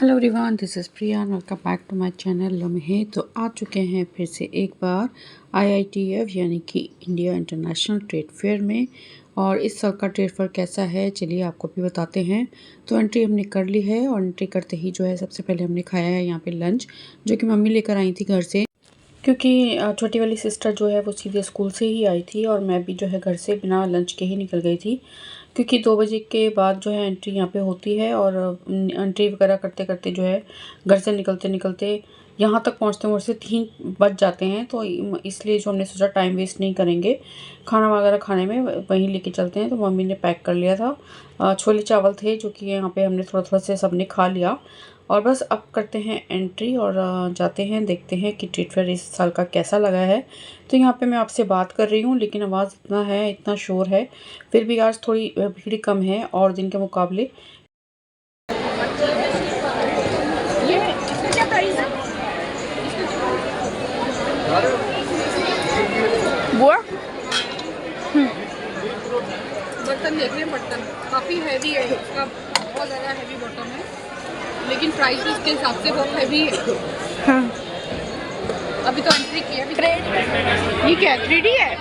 Hello everyone, this is Priya, welcome back to my channel Lamhe. तो आ चुके हैं फिर से एक बार IITF यानी कि इंडिया इंटरनेशनल ट्रेड फेयर में। और इस साल का ट्रेड फेयर कैसा है चलिए आपको भी बताते हैं। तो एंट्री हमने कर ली है और एंट्री करते ही जो है सबसे पहले हमने खाया है यहाँ पे लंच, जो कि मम्मी लेकर आई थी घर से, क्योंकि छोटी वाली सिस्टर जो है वो सीधे स्कूल से ही आई थी और मैं भी जो है घर से बिना लंच के ही निकल गई थी, क्योंकि 2 बजे के बाद जो है एंट्री यहाँ पे होती है। और एंट्री वगैरह करते करते जो है घर से निकलते निकलते यहाँ तक पहुँचते 3 बज जाते हैं। तो इसलिए जो हमने सोचा टाइम वेस्ट नहीं करेंगे, खाना वगैरह खाने में वहीं लेके चलते हैं। तो मम्मी ने पैक कर लिया था, छोले चावल थे जो कि यहाँ पे हमने थोड़ा थोड़ा से सबने खा लिया। और बस अब करते हैं एंट्री और जाते हैं, देखते हैं कि ट्रेड फेयर इस साल का कैसा लगा है। तो यहाँ पे मैं आपसे बात कर रही हूँ लेकिन आवाज़ इतना है, इतना शोर है, फिर भी आज थोड़ी भीड़ कम है और दिन के मुकाबले। ये इसका क्या प्राइस है? बुआ बर्तन देख रहे हैं, बर्तन काफ़ी हैवी है, इसका बहुत ज़्यादा हैवी बॉटम है, लेकिन प्राइस इसके हिसाब से बहुत हैवी है। हाँ। अभी तो एंट्री किया है। ये क्या है? 3D है?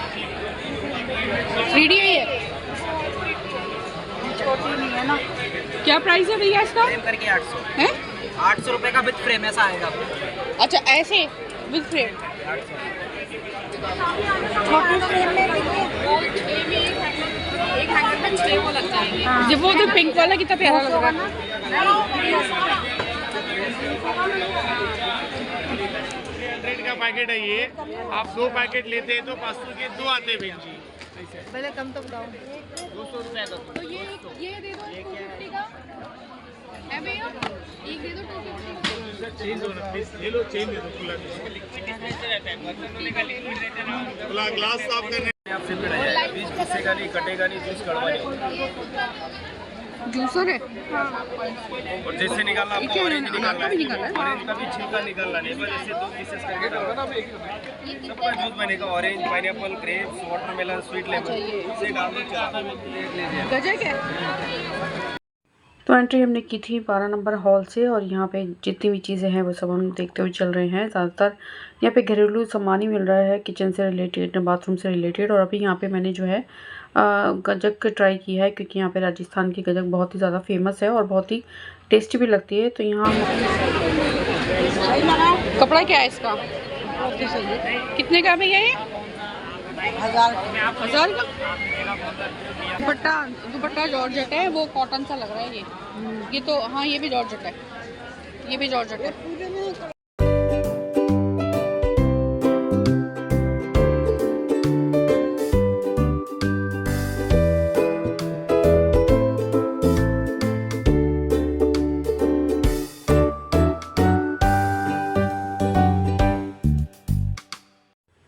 3D है ये? छोटी नहीं है ना। क्या प्राइस है भैया इसका? फ्रेम करके 800 है? 800 रुपये का विद फ्रेम ऐसा आएगा। अच्छा, ऐसे विद फ्रेम। एक हैंगर में 6 वो लग जाएंगे। जब वो तो पिंक वाला कितना प्यारा लग रहा है। 300 का पैकेट है ये। आप 2 पैकेट लेते हैं तो 500 के 2 आते हैं बहन जी। पहले कम तो बताओ। 200 रुपये दो। तो ये दे दो 250 का है भैया, एक दे दो 250 का। चेंज होना प्लीज, ये लो चेंज दे दो खुला। खुला ग्लास साफ करने आप फ्लिप कर जाएगा, बीच घुसेगा नहीं, कटेगा नहीं, जूस कड़वा नहीं। जूसर है और जैसे निकालना आपको ऑरेंज निकालना है, निकालना है। ऑरेंज का भी छिलका निकालना नहीं, बस ऐसे 2 पीसेस करके डालना। सबका जूस बनेगा, orange, pineapple, grapes, watermelon, sweet lemon से डाल दो, चला लीजिए। गजक है। तो एंट्री हमने की थी 12 नंबर हॉल से और यहाँ पे जितनी भी चीज़ें हैं वो सब हम देखते हुए चल रहे हैं। ज़्यादातर यहाँ पे घरेलू सामान ही मिल रहा है, किचन से रिलेटेड, बाथरूम से रिलेटेड। और अभी यहाँ पे मैंने जो है गजक ट्राई की है, क्योंकि यहाँ पे राजस्थान की गजक बहुत ही ज़्यादा फेमस है और बहुत ही टेस्टी भी लगती है। तो यहाँ कपड़ा क्या है इसका? कितने का भैया ये? 1000 का। दुपट्टा जॉर्जेट है, वो कॉटन सा लग रहा है ये तो। हाँ, ये भी जॉर्जेट है, ये भी जॉर्जेट है।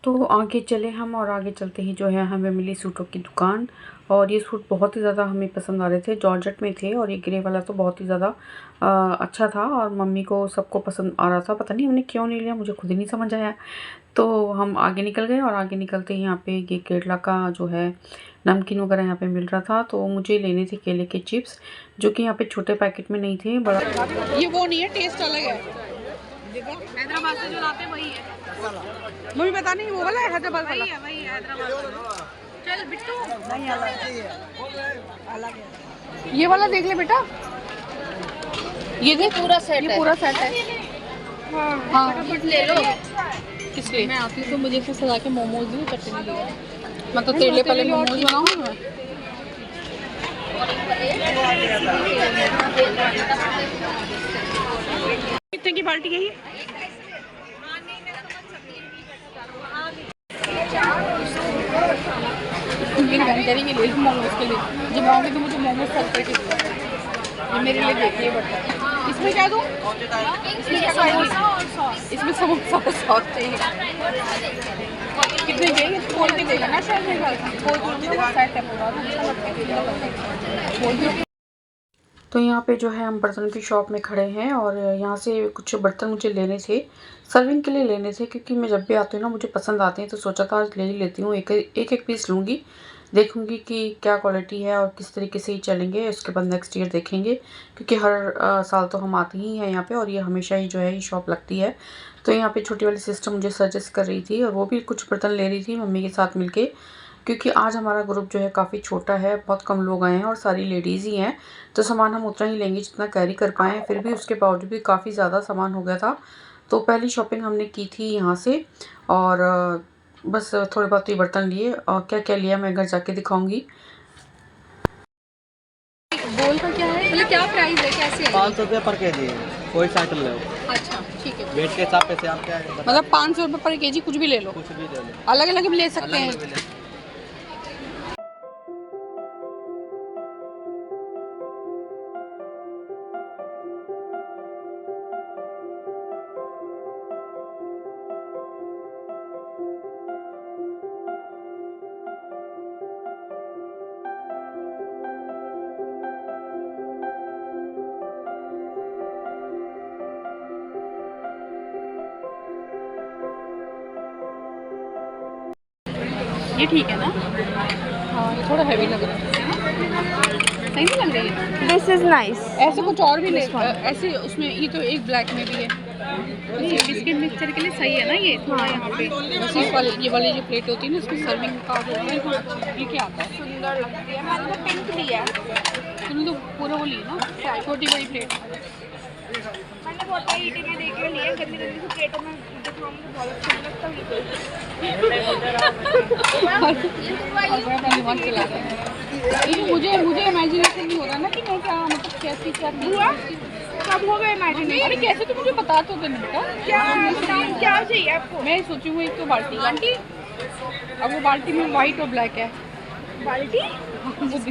तो आगे चले हम और आगे चलते ही जो है हमें मिली सूटों की दुकान। और ये सूट बहुत ही ज़्यादा हमें पसंद आ रहे थे, जॉर्जेट में थे और ये ग्रे वाला तो बहुत ही ज़्यादा अच्छा था और मम्मी को सबको पसंद आ रहा था। पता नहीं हमने क्यों नहीं लिया, मुझे खुद ही नहीं समझ आया। तो हम आगे निकल गए और आगे निकलते ही यहाँ पे ये केरला का जो है नमकीन वगैरह यहाँ पे मिल रहा था। तो मुझे लेने थे केले के चिप्स, जो कि यहाँ पे छोटे पैकेट में नहीं थे, बड़ा। ये वो नहीं है, टेस्ट अलग है। हैदराबाद से जो लाते हैं वही है। मुझे पता नहीं वो वाला है, हैदराबाद वाला वही है हैदराबाद। चल बिट्टू, नहीं अलग है। ये वाला देख ले बेटा, ये देख पूरा सेट है, ये पूरा सेट है। हाँ फटाफट ले लो। किस लिए? मैं आती हूँ तो मुझे फिर सजा के मोमोज भी चटनी दी। मतलब तेरे लिए पहले मोमोज बनाऊंगी मैं। कितने की बाल्टी है ये? करेंगे ले मोमोज के लिए। जब आऊँगी तो मुझे मोमोज सर्व करके दो। ये मेरे लिए देखिए बर्तन। इसमें क्या दूँ? इसमें समोसा और सॉस चाहिए। कितने चाहिए? खोल के देगा ना शायद मेरे घर सेट है पूरा। तो यहाँ पे जो है हम बर्तन की शॉप में खड़े हैं और यहाँ से कुछ बर्तन मुझे लेने थे, सर्विंग के लिए लेने थे, क्योंकि मैं जब भी आती हूँ ना मुझे पसंद आते हैं, तो सोचा था आज ले ही लेती हूँ, एक एक पीस लूँगी देखूंगी कि क्या क्वालिटी है और किस तरीके से ये चलेंगे, उसके बाद नेक्स्ट ईयर देखेंगे, क्योंकि हर साल तो हम आते ही हैं यहाँ पे और ये हमेशा ही जो है ये शॉप लगती है। तो यहाँ पे छोटी वाली सिस्टर मुझे सजेस्ट कर रही थी और वो भी कुछ बर्तन ले रही थी मम्मी के साथ मिलके, क्योंकि आज हमारा ग्रुप जो है काफ़ी छोटा है, बहुत कम लोग आए हैं और सारी लेडीज़ ही हैं, तो सामान हम उतना ही लेंगे जितना कैरी कर पाएँ। फिर भी उसके बावजूद भी काफ़ी ज़्यादा सामान हो गया था। तो पहली शॉपिंग हमने की थी यहाँ से और बस थोड़े बहुत ही बर्तन लिए और क्या क्या लिया मैं घर जाके दिखाऊंगी। बोल का क्या है, मतलब क्या प्राइस है, कैसे है? 500 रुपये पर केजी है, कोई सा आइटम ले लो। अच्छा ठीक है, वेट के हिसाब से आप क्या है मतलब 500 रुपये पर केजी कुछ भी ले लो, कुछ भी ले लो, अलग अलग भी ले सकते हैं। अलग अलग ले लो। ये ठीक है ना? हाँ ये थोड़ा हैवी लग रहा है, सही नहीं लग रही है? This is nice. ऐसे कुछ और भी ले, ऐसे उसमें ये तो एक ब्लैक में भी है, बिस्किट मिक्सचर के लिए सही है ना ये थोड़ा यहाँ पे। बस ये वाली जो प्लेट होती है ना उसकी सर्विंग का ये क्या आता है, सुंदर लगती है। मैंने तो पिंक लिया है। तुमने तो पूरा वो ली ना छोटी बड़ी प्लेट। मैंने बहुत सारी ईटी में देख के लिए, गंदी गंदी सी प्लेटों में दिखाऊंगी, बहुत अच्छा नहीं लगता दिमाग चला रहे हैं। मुझे इमेजिनेशन नहीं हो रहा ना कि मैं क्या, मतलब कैसी क्या हुआ, कब हो गया इमेजिनेशन? अरे कैसे तो मुझे बता तो देना बेटा, क्या चाहिए आपको? मैं सोची हूँ एक तो बाल्टी, अब वो बाल्टी में वाइट और ब्लैक है। बाल्टी?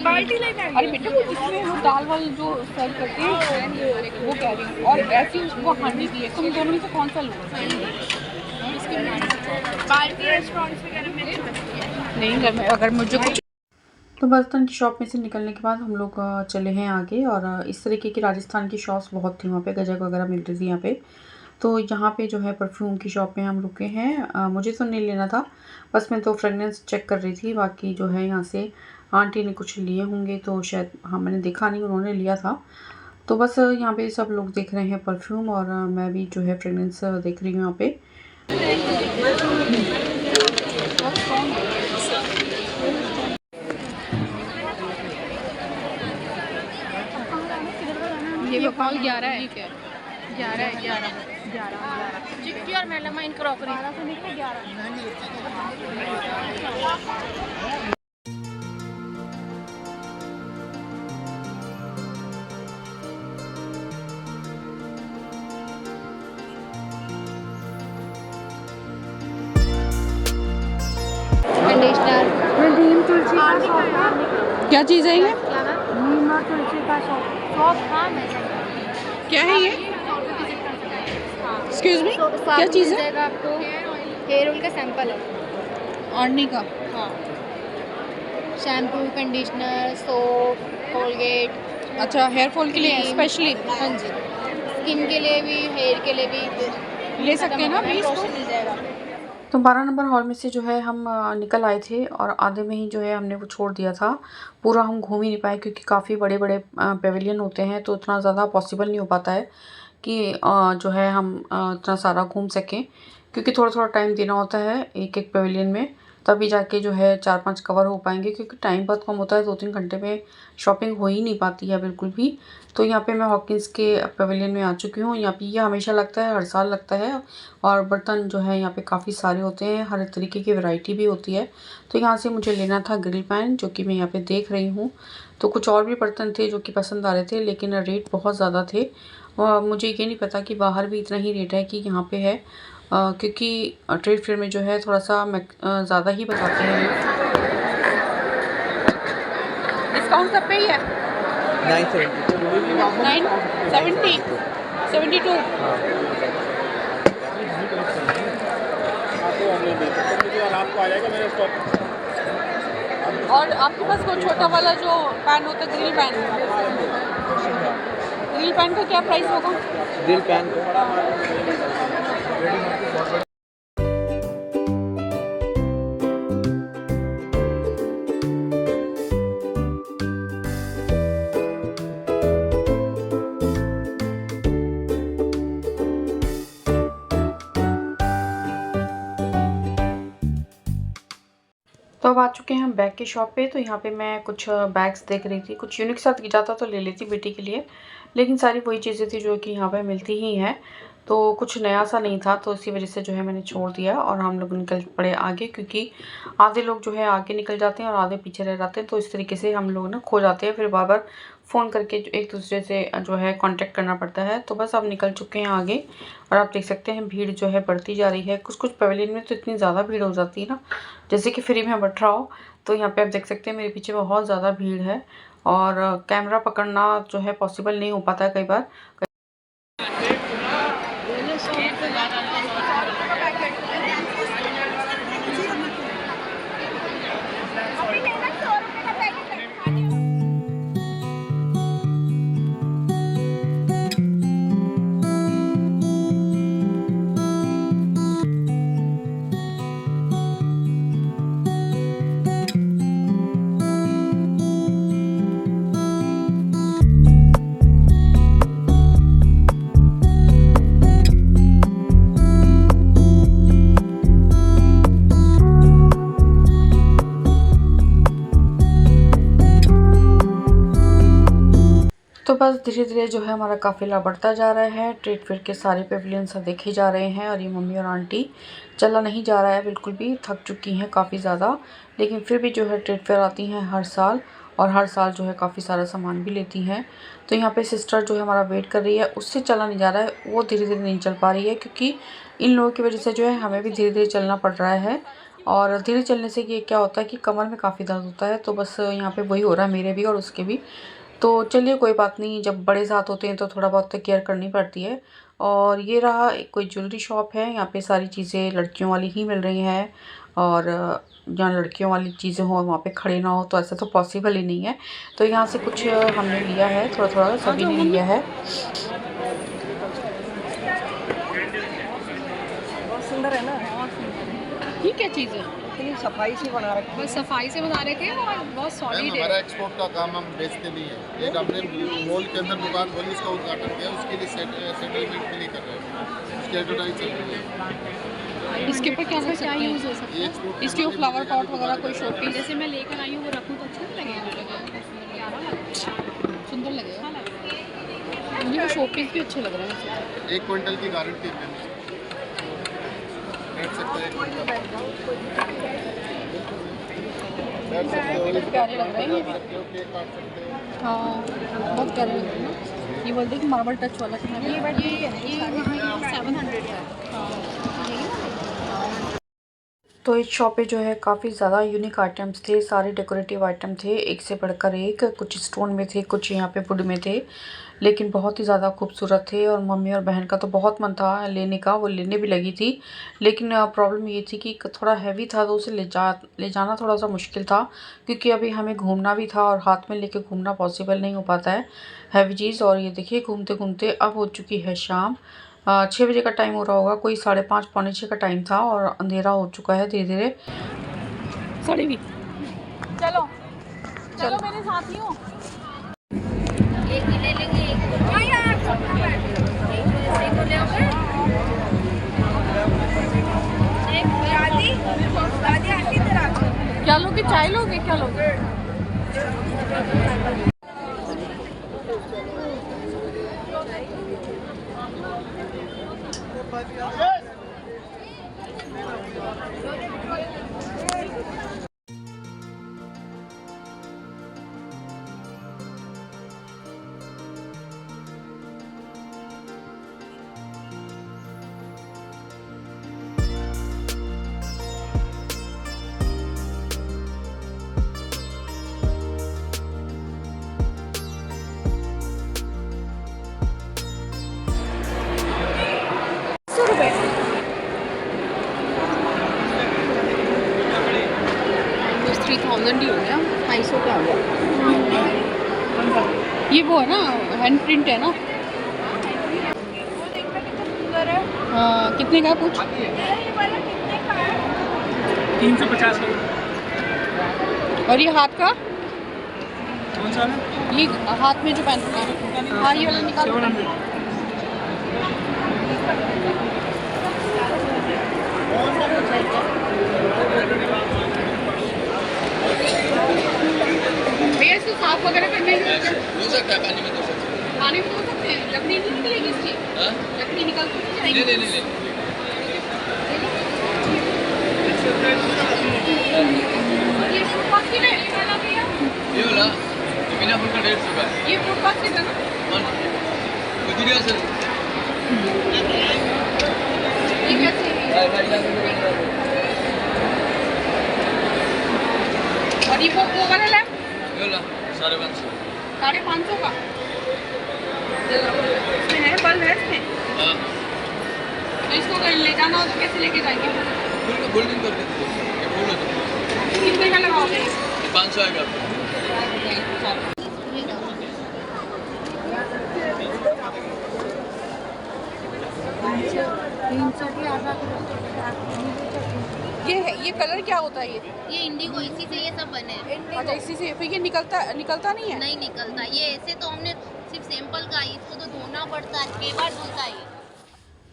बाल्टी लेना है? अरे बेटा वो जिसमें वो दाल वाल जो सर्व करती है वो कह रही हूँ, और ऐसी वो हांडी भी है। तुम दोनों में से कौन सा लो? बाल्टी रेस्टोरेंट्स वगैरह में नहीं घर में अगर मुझे कुछ। तो बर्तन की शॉप में से निकलने के बाद हम लोग चले हैं आगे और इस तरीके की राजस्थान की शॉप्स बहुत थी वहाँ पे, गजक वगैरह मिल रही थी यहाँ पे। तो यहाँ पे जो है परफ्यूम की शॉप में हम रुके हैं। मुझे तो नहीं लेना था, बस मैं तो फ्रेगनेंस चेक कर रही थी, बाकी जो है यहाँ से आंटी ने कुछ लिए होंगे तो शायद, हाँ मैंने देखा नहीं, उन्होंने लिया था। तो बस यहाँ पे सब लोग देख रहे हैं परफ्यूम और मैं भी जो है फ्रेगनेंस देख रही हूँ यहाँ पे। ये कॉल 11 है, ठीक है 11 चिक्की और मेलामाइन क्रॉकरी। कंडीशनर नीम तुलसी का शॉप, क्या चीज़ है ये, नीम और तुलसी का शॉप। हाँ क्या है ये, एक्सक्यूज मी क्या चीज़ है? आपको हेयर ऑयल का सैंपल है, ऑर्नी का। हाँ शैम्पू, कंडीशनर, सोप, कोलगेट। अच्छा हेयर फॉल के लिए स्पेशली? हाँ जी, स्किन के लिए भी, हेयर के लिए भी ले सकते हैं ना प्लीज इसको मिल जाएगा। तो 12 नंबर हॉल में से जो है हम निकल आए थे और आधे में ही जो है हमने वो छोड़ दिया था। पूरा हम घूम ही नहीं पाए क्योंकि काफ़ी बड़े बड़े पेविलियन होते हैं, तो उतना ज़्यादा पॉसिबल नहीं हो पाता है कि जो है हम इतना सारा घूम सकें, क्योंकि थोड़ा थोड़ा टाइम देना होता है एक एक पेविलियन में, तभी जाके जो है 4-5 कवर हो पाएंगे, क्योंकि टाइम बहुत कम होता है। 2-3 घंटे में शॉपिंग हो ही नहीं पाती है बिल्कुल भी। तो यहाँ पे मैं हॉकिंस के पेविलियन में आ चुकी हूँ। यहाँ पे ये हमेशा लगता है, हर साल लगता है, और बर्तन जो है यहाँ पे काफ़ी सारे होते हैं, हर तरीके की वैरायटी भी होती है। तो यहाँ से मुझे लेना था ग्रिल पैन, जो कि मैं यहाँ पे देख रही हूँ। तो कुछ और भी बर्तन थे जो कि पसंद आ रहे थे, लेकिन रेट बहुत ज़्यादा थे और मुझे ये नहीं पता कि बाहर भी इतना ही रेट है कि यहाँ पे है, क्योंकि ट्रेड फेयर में जो है थोड़ा सा ज़्यादा ही बताते हैं। डिस्काउंट सब पे ही है 970 72। और आपके पास वो छोटा वाला जो पैन होता है ग्रिल पैन का क्या प्राइस होगा? ग्रिल पैन अब आ चुके हैं हम बैग की शॉप पे। तो यहाँ पे मैं कुछ बैग्स देख रही थी, कुछ यूनिक साथ जाता तो ले लेती बेटी के लिए, लेकिन सारी वही चीज़ें थी जो कि यहाँ पे मिलती ही हैं, तो कुछ नया सा नहीं था, तो इसी वजह से जो है मैंने छोड़ दिया और हम लोग निकल पड़े आगे, क्योंकि आधे लोग जो है आगे निकल जाते हैं और आधे पीछे रह जाते हैं, तो इस तरीके से हम लोग ना खो जाते हैं, फिर बार बार फ़ोन करके एक दूसरे से जो है कांटेक्ट करना पड़ता है। तो बस अब निकल चुके हैं आगे और आप देख सकते हैं भीड़ जो है बढ़ती जा रही है। कुछ कुछ पवेलियन में तो इतनी ज़्यादा भीड़ हो जाती है ना, जैसे कि फ्री में बैठ रहा हो। तो यहाँ पे आप देख सकते हैं मेरे पीछे बहुत ज़्यादा भीड़ है और कैमरा पकड़ना जो है पॉसिबल नहीं हो पाता है कई बार। तो बस धीरे धीरे जो है हमारा काफ़िला बढ़ता जा रहा है। ट्रेड फेयर के सारे पेविलियन सब देखे जा रहे हैं और ये मम्मी और आंटी चला नहीं जा रहा है बिल्कुल भी, थक चुकी हैं काफ़ी ज़्यादा, लेकिन फिर भी जो है ट्रेड फेयर आती हैं हर साल और हर साल जो है काफ़ी सारा सामान भी लेती हैं। तो यहाँ पे सिस्टर जो है हमारा वेट कर रही है, उससे चला नहीं जा रहा है, वो धीरे धीरे नहीं चल पा रही है, क्योंकि इन लोगों की वजह से जो है हमें भी धीरे धीरे चलना पड़ रहा है। और धीरे चलने से ये क्या होता है कि कमर में काफ़ी दर्द होता है, तो बस यहाँ पे वही हो रहा है मेरे भी और उसके भी। तो चलिए कोई बात नहीं, जब बड़े साथ होते हैं तो थोड़ा बहुत तो केयर करनी पड़ती है। और ये रहा कोई ज्वेलरी शॉप है, यहाँ पे सारी चीज़ें लड़कियों वाली ही मिल रही हैं, और जहाँ लड़कियों वाली चीज़ें हो वहाँ पे खड़े ना हो तो ऐसा तो पॉसिबल ही नहीं है। तो यहाँ से कुछ हमने लिया है, थोड़ा थोड़ा सभी ने लिया है। बहुत सुंदर है ना, ये क्या चीज़ है? इतनी सफाई से बना रखी है, बस सफाई से बना रखे हैं और बहुत सॉलिड है। हमारा एक्सपोर्ट का काम हम बेचते भी हैं। एक हमने मॉल के अंदर दुकान खोली, उसका उद्घाटन किया, उसके लिए सेटलमेंट के लिए कर रहे हैं, उसकी एडवर्टाइज चल रही है। इसके ऊपर क्या यूज़ हो सकता है? इसके ऊपर फ्लावर पॉट वगैरह कोई शो पीस जैसे मैं लेकर आई हूँ वो रखूँ तो अच्छा लगेगा, सुंदर लगेगा। मुझे शो पीस भी अच्छे लग रहे हैं। 1 क्विंटल की गारंटी है, बैठ सकते हैं, प्यारे लग रहे हैं ये भी। हाँ बहुत प्यारे लग रहे हैं ना। ये बोलते हैं कि मार्बल टच वाला कितना है? ये 700 है। तो इस शॉप पे जो है काफ़ी ज़्यादा यूनिक आइटम्स थे, सारे डेकोरेटिव आइटम थे, एक से बढ़कर एक, कुछ स्टोन में थे, कुछ यहाँ पे वुड में थे, लेकिन बहुत ही ज़्यादा खूबसूरत थे। और मम्मी और बहन का तो बहुत मन था लेने का, वो लेने भी लगी थी, लेकिन प्रॉब्लम ये थी कि थोड़ा हैवी था तो उसे ले जाना थोड़ा सा मुश्किल था, क्योंकि अभी हमें घूमना भी था और हाथ में लेके घूमना पॉसिबल नहीं हो पाता है हैवी चीज़। और ये देखिए घूमते घूमते अब हो चुकी है शाम, 6 बजे का टाइम हो रहा होगा, कोई 5:30 पौने 6 का टाइम था और अंधेरा हो चुका है धीरे धीरे। साड़ी भी चलो चलो मेरे साथियों, एक ही ले लेंगे, क्या लोगे? चाय लोगे? क्या लोगे? ही हो गया, 250 का हो गया। ये वो है ना, हैंड प्रिंट है ना। हाँ कितने का कुछ? 350 का। और ये हाथ का? कौन सा? ये हाथ में जो पहनते हैं। हाँ ये वाला निकालो। 700। ये इसको साफ वगैरह करने के लिए हो सकता है पानी में, धो सकते हैं। पानी में धो सकते हैं। लकड़ी नहीं निकलेगी इसकी? हाँ? लकड़ी निकल तो नहीं नहीं जाएगी? नहीं नहीं और ये फुटपाथ की है, ये वाला भैया? ये वाला ये बिना फूल का 150 का है। ये फुटपाथ की है ना? कुछ नहीं सर। ये कैसे है? और ये वो वाला लैम्प ये वाला 550। 550 का? इसमें है, बल्ब है इसमें? हाँ, तो इसको अगर ले जाना हो तो कैसे लेके जाएंगे? फूल का गोल्डन करके दे दो। ये फूल हो तो कितने का लगाओगे? 500 आएगा आपको। ये कलर क्या होता है ये? ये इंडिगो, इसी से ये सब बने हैं। अच्छा, इसी से फिर ये निकलता नहीं है? नहीं निकलता ये, ऐसे तो हमने सिर्फ सैंपल का, इसको तो धोना पड़ता है, कई बार धुलता है।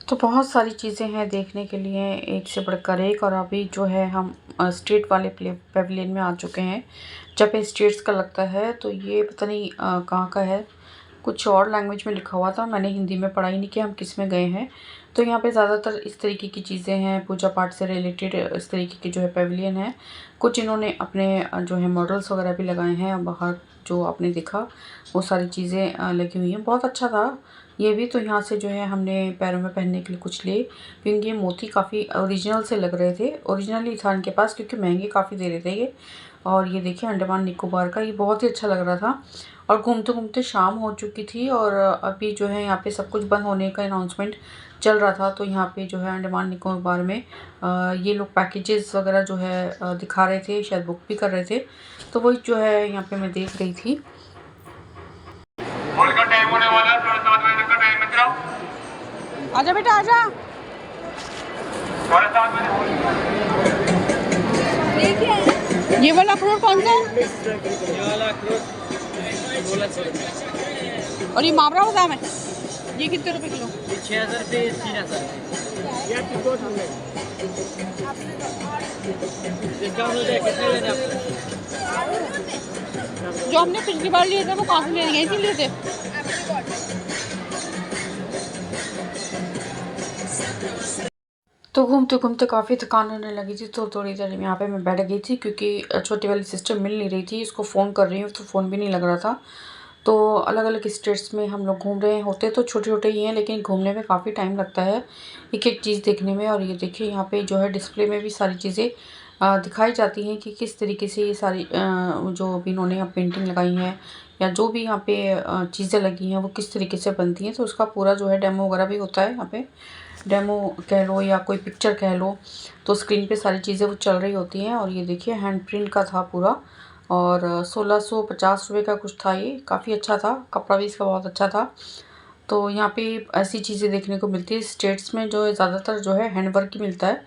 तो बहुत सारी चीज़ें हैं देखने के लिए, एक से बढ़कर एक। और अभी जो है हम स्टेट वाले पेविलियन में आ चुके हैं, जब पे स्टेट्स का लगता है। तो ये पता नहीं कहाँ का है, कुछ और लैंग्वेज में लिखा हुआ था, मैंने हिंदी में पढ़ा ही नहीं कि हम किस में गए हैं। तो यहाँ पे ज़्यादातर इस तरीके की चीज़ें हैं, पूजा पाठ से रिलेटेड इस तरीके के जो है पेविलियन है। कुछ इन्होंने अपने जो है मॉडल्स वगैरह भी लगाए हैं, बाहर जो आपने देखा वो सारी चीज़ें लगी हुई हैं। बहुत अच्छा था ये भी। तो यहाँ से जो है हमने पैरों में पहनने के लिए कुछ लिए, क्योंकि ये मोती काफ़ी ओरिजिनल से लग रहे थे। ओरिजिनल ही था इनके पास, क्योंकि महंगे काफ़ी दे रहे थे ये। और ये देखिए अंडमान निकोबार का, ये बहुत ही अच्छा लग रहा था। और घूमते घूमते शाम हो चुकी थी और अभी जो है यहाँ पे सब कुछ बंद होने का अनाउंसमेंट चल रहा था। तो यहाँ पे जो है अंडमान निकोबार में ये लोग पैकेजेस वगैरह जो है दिखा रहे थे, शायद बुक भी कर रहे थे। तो वही जो है यहाँ पे मैं देख रही थी। का टाइम होने वाला है, 7 बजे तक का टाइम है। चलो आजा बेटा आजा। 7 बजे। ये वाला अखरोट कौन सा है? ये वाला अखरोट 1600 रुपये। और ये मावरा बादाम है, ये कितने रुपए किलो? 6000 रुपये 3000। डिस्काउंट हो जाए, कितने लेने आपको? जो हमने पिछली बार लिए थे वो कहाँ से ले लिए, इसीलिए थे। तो घूमते घूमते काफ़ी थकान होने लगी थी, तो थोड़ी देर यहाँ पे मैं बैठ गई थी, क्योंकि छोटी वाली सिस्टर मिल नहीं रही थी। इसको फ़ोन कर रही हूँ तो फ़ोन भी नहीं लग रहा था। तो अलग अलग स्टेट्स में हम लोग घूम रहे होते तो छोटे छोटे ही हैं, लेकिन घूमने में काफ़ी टाइम लगता है एक एक चीज़ देखने में। और ये देखिए यहाँ पे जो है डिस्प्ले में भी सारी चीज़ें दिखाई जाती हैं कि किस तरीके से ये सारी जो भी इन्होंने यहाँ पेंटिंग लगाई हैं या जो भी यहाँ पे चीज़ें लगी हैं वो किस तरीके से बनती हैं। तो उसका पूरा जो है डेमो वगैरह भी होता है यहाँ पे, डेमो कह लो या कोई पिक्चर कह लो। तो स्क्रीन पे सारी चीज़ें वो चल रही होती हैं। और ये देखिए हैंड प्रिंट का था पूरा, और 1650 रुपये का कुछ था। ये काफ़ी अच्छा था, कपड़ा भी इसका बहुत अच्छा था। तो यहाँ पे ऐसी चीज़ें देखने को मिलती है। स्टेट्स में जो है ज़्यादातर जो है हैंडवर्क ही मिलता है।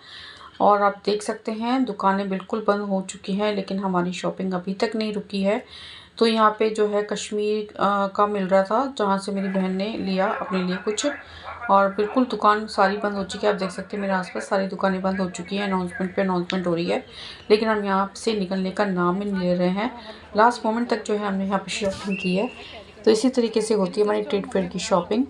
और आप देख सकते हैं दुकानें बिल्कुल बंद हो चुकी हैं, लेकिन हमारी शॉपिंग अभी तक नहीं रुकी है। तो यहाँ पे जो है कश्मीर का मिल रहा था, जहाँ से मेरी बहन ने लिया अपने लिए कुछ। और बिल्कुल दुकान सारी बंद हो चुकी है। आप देख सकते हैं मेरे आसपास सारी दुकानें बंद हो चुकी हैं। अनाउंसमेंट पे अनाउंसमेंट हो रही है, लेकिन हम यहाँ से निकलने का नाम ही नहीं ले रहे हैं। लास्ट मोमेंट तक जो है हमने यहाँ पे शॉपिंग की है। तो इसी तरीके से होती है हमारी ट्रेड फेयर की शॉपिंग।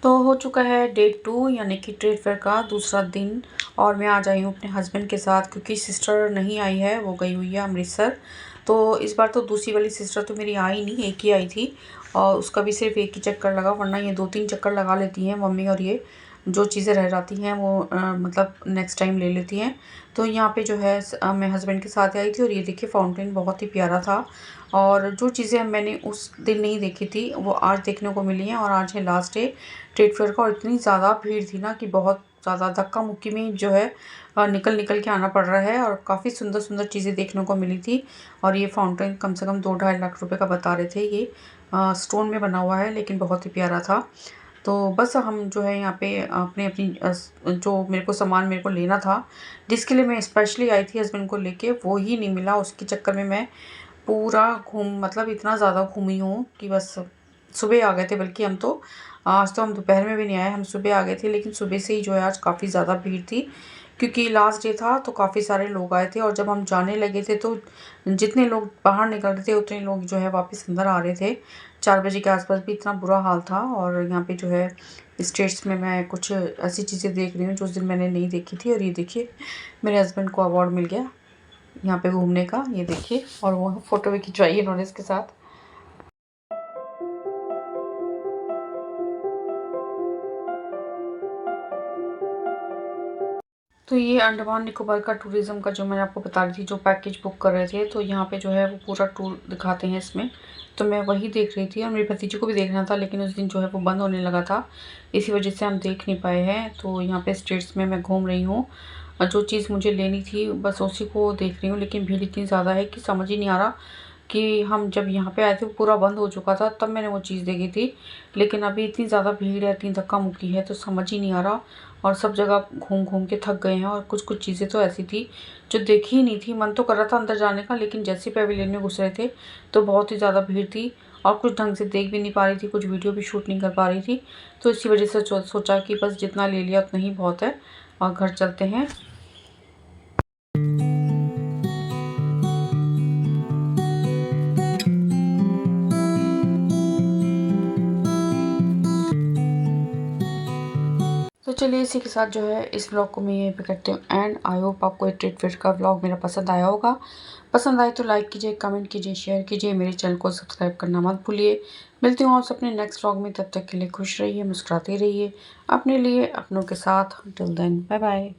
तो हो चुका है डे 2 यानी कि ट्रेड फेयर का दूसरा दिन। और मैं आज आई हूँ अपने हस्बैंड के साथ, क्योंकि सिस्टर नहीं आई है, वो गई हुई है अमृतसर। तो इस बार तो दूसरी वाली सिस्टर तो मेरी आई नहीं, एक ही आई थी। और उसका भी सिर्फ एक ही चक्कर लगा, वरना ये 2-3 चक्कर लगा लेती हैं मम्मी। और ये जो चीज़ें रह जाती हैं वो मतलब नेक्स्ट टाइम ले लेती हैं। तो यहाँ पे जो है मैं हस्बैंड के साथ आई थी। और ये देखिए फाउंटेन बहुत ही प्यारा था। और जो चीज़ें मैंने उस दिन नहीं देखी थी वो आज देखने को मिली हैं। और आज है लास्ट डे ट्रेड फेयर का, और इतनी ज़्यादा भीड़ थी ना कि बहुत ज़्यादा धक्का मुक्की में जो है निकल के आना पड़ रहा है। और काफ़ी सुंदर सुंदर चीज़ें देखने को मिली थी। और ये फाउंटेन कम से कम 2-2.5 लाख रुपए का बता रहे थे। ये स्टोन में बना हुआ है, लेकिन बहुत ही प्यारा था। तो बस हम जो है यहाँ पे अपने अपनी जो मेरे को सामान मेरे को लेना था, जिसके लिए मैं स्पेशली आई थी हस्बैंड को लेके, वो ही नहीं मिला। उसके चक्कर में मैं पूरा मतलब इतना ज़्यादा घूमी हूँ कि बस सुबह आ गए थे। बल्कि हम तो आज तो हम दोपहर में भी नहीं आए, हम सुबह आ गए थे। लेकिन सुबह से ही जो है आज काफ़ी ज़्यादा भीड़ थी, क्योंकि लास्ट डे था तो काफ़ी सारे लोग आए थे। और जब हम जाने लगे थे तो जितने लोग बाहर निकल रहे थे उतने लोग जो है वापस अंदर आ रहे थे। 4 बजे के आसपास भी इतना बुरा हाल था। और यहाँ पे जो है स्टेट्स में मैं कुछ ऐसी चीज़ें देख रही हूँ जो उस दिन मैंने नहीं देखी थी। और ये देखिए मेरे हस्बैंड को अवार्ड मिल गया यहाँ पे घूमने का, ये देखिए। और वो फ़ोटो भी खिंचवाई इन्होंने इसके साथ। तो ये अंडमान निकोबार का टूरिज़्म का जो मैंने आपको बता रही थी, जो पैकेज बुक कर रहे थे, तो यहाँ पे जो है वो पूरा टूर दिखाते हैं इसमें। तो मैं वही देख रही थी और मेरे भतीजे को भी देखना था, लेकिन उस दिन जो है वो बंद होने लगा था, इसी वजह से हम देख नहीं पाए हैं। तो यहाँ पे स्टेट्स में मैं घूम रही हूँ और जो चीज़ मुझे लेनी थी बस उसी को देख रही हूँ। लेकिन भीड़ इतनी ज़्यादा है कि समझ ही नहीं आ रहा कि हम जब यहाँ पे आए थे पूरा बंद हो चुका था तब मैंने वो चीज़ देखी थी। लेकिन अभी इतनी ज़्यादा भीड़ है, इतनी धक्का मुक्की है, तो समझ ही नहीं आ रहा। और सब जगह घूम घूम के थक गए हैं। और कुछ कुछ चीज़ें तो ऐसी थी जो देखी ही नहीं थी। मन तो कर रहा था अंदर जाने का, लेकिन जैसे पैविलियन में घुस रहे थे तो बहुत ही ज़्यादा भीड़ थी और कुछ ढंग से देख भी नहीं पा रही थी, कुछ वीडियो भी शूट नहीं कर पा रही थी। तो इसी वजह से सोचा कि बस जितना ले लिया उतना ही बहुत है और घर चलते हैं। तो चलिए इसी के साथ जो है इस व्लॉग को मैं यहीं पे करती हूँ एंड आई होप आपको ये ट्रीट फेयर का व्लॉग मेरा पसंद आया होगा। पसंद आए तो लाइक कीजिए, कमेंट कीजिए, शेयर कीजिए, मेरे चैनल को सब्सक्राइब करना मत भूलिए। मिलती हूँ आपसे अपने नेक्स्ट व्लॉग में, तब तक के लिए खुश रहिए, मुस्कुराते रहिए, अपने लिए अपनों के साथ। Till then bye bye.